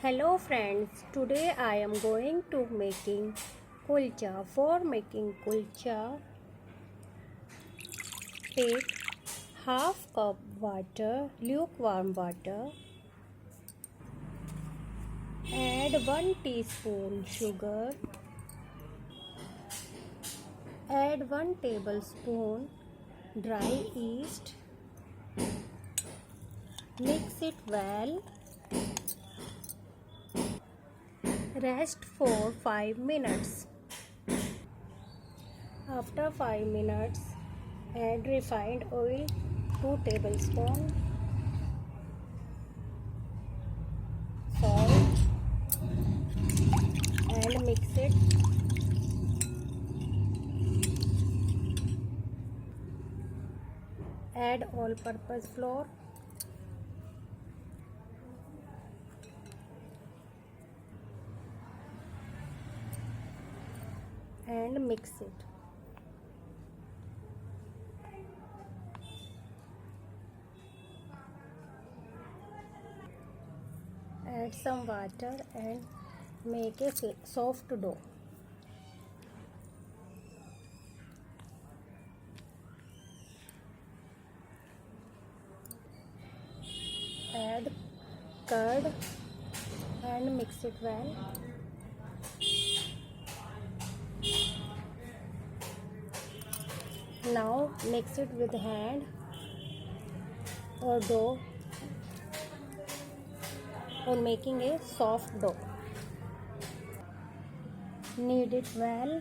Hello friends, today I am going to making kulcha. For making kulcha, take half cup water, lukewarm water, add 1 teaspoon sugar, add 1 tablespoon dry yeast, mix it well, rest for 5 minutes. After 5 minutes, add refined oil 2 tablespoons, salt and mix it. Add all-purpose flour, and mix it. Add some water and make a soft dough. Add curd and mix it well. Now mix it with hand or dough for making a soft dough. Knead it well.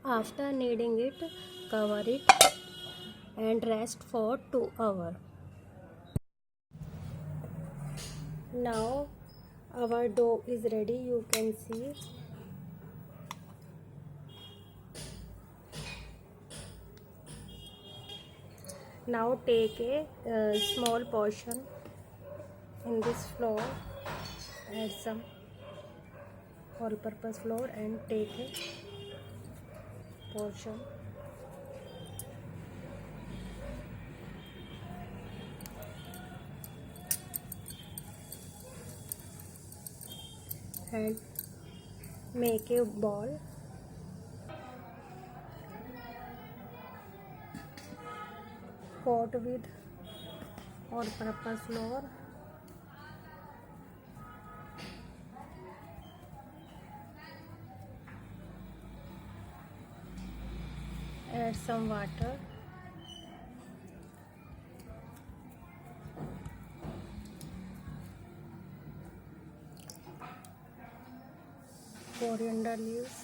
After kneading it, cover it and rest for 2 hours. Now our dough is ready, you can see. Now take a small portion in this flour, add some all-purpose flour and take a portion. And make a ball. Coat with all-purpose flour. Add some water. Coriander leaves.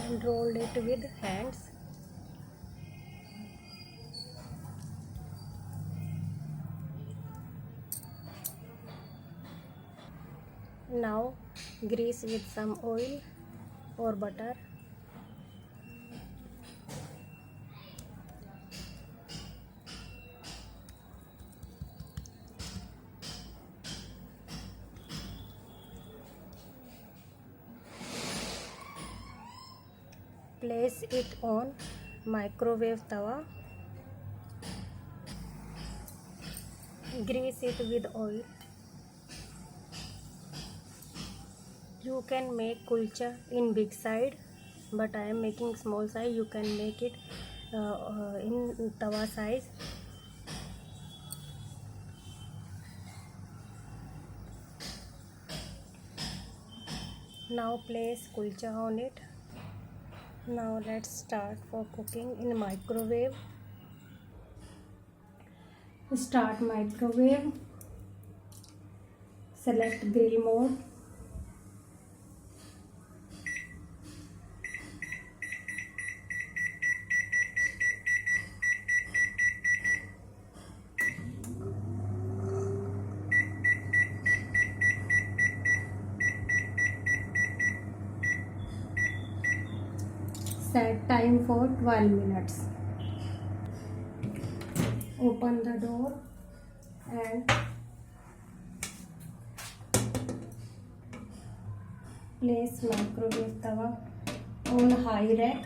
And roll it with hands. Now grease with some oil or butter. Place it on microwave tawa. Grease it with oil. You can make kulcha in big size, but I am making small size. You can make it in tawa size. Now place kulcha on it. Now let's start for cooking in microwave. Start microwave. Select grill mode. set time for 12 minutes. Open the door and place microwave tawa on high rack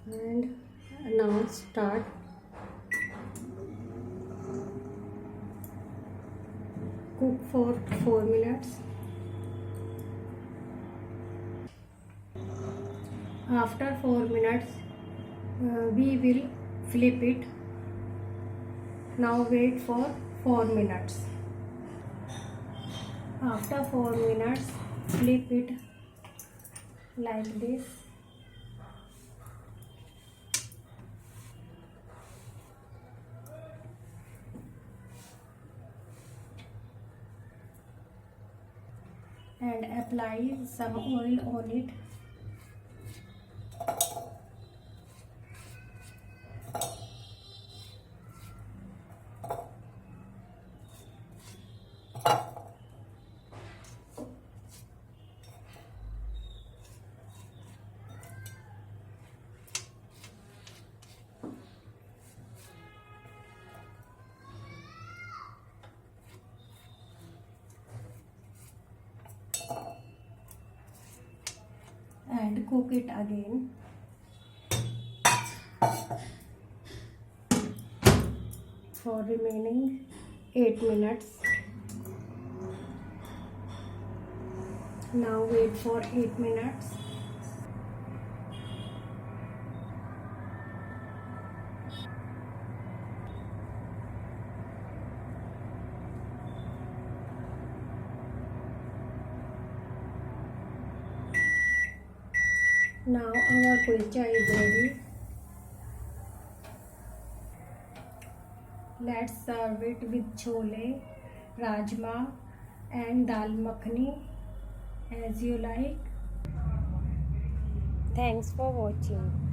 and now start. Cook for 4 minutes. After 4 minutes we will flip it. Now wait for 4 minutes. After 4 minutes flip it like this. And apply some oil on it. And cook it again. For remaining 8 minutes. Now wait for 8 minutes. Now our kulcha is ready. Let's serve it with chole, rajma and dal makhani as you like. Thanks for watching.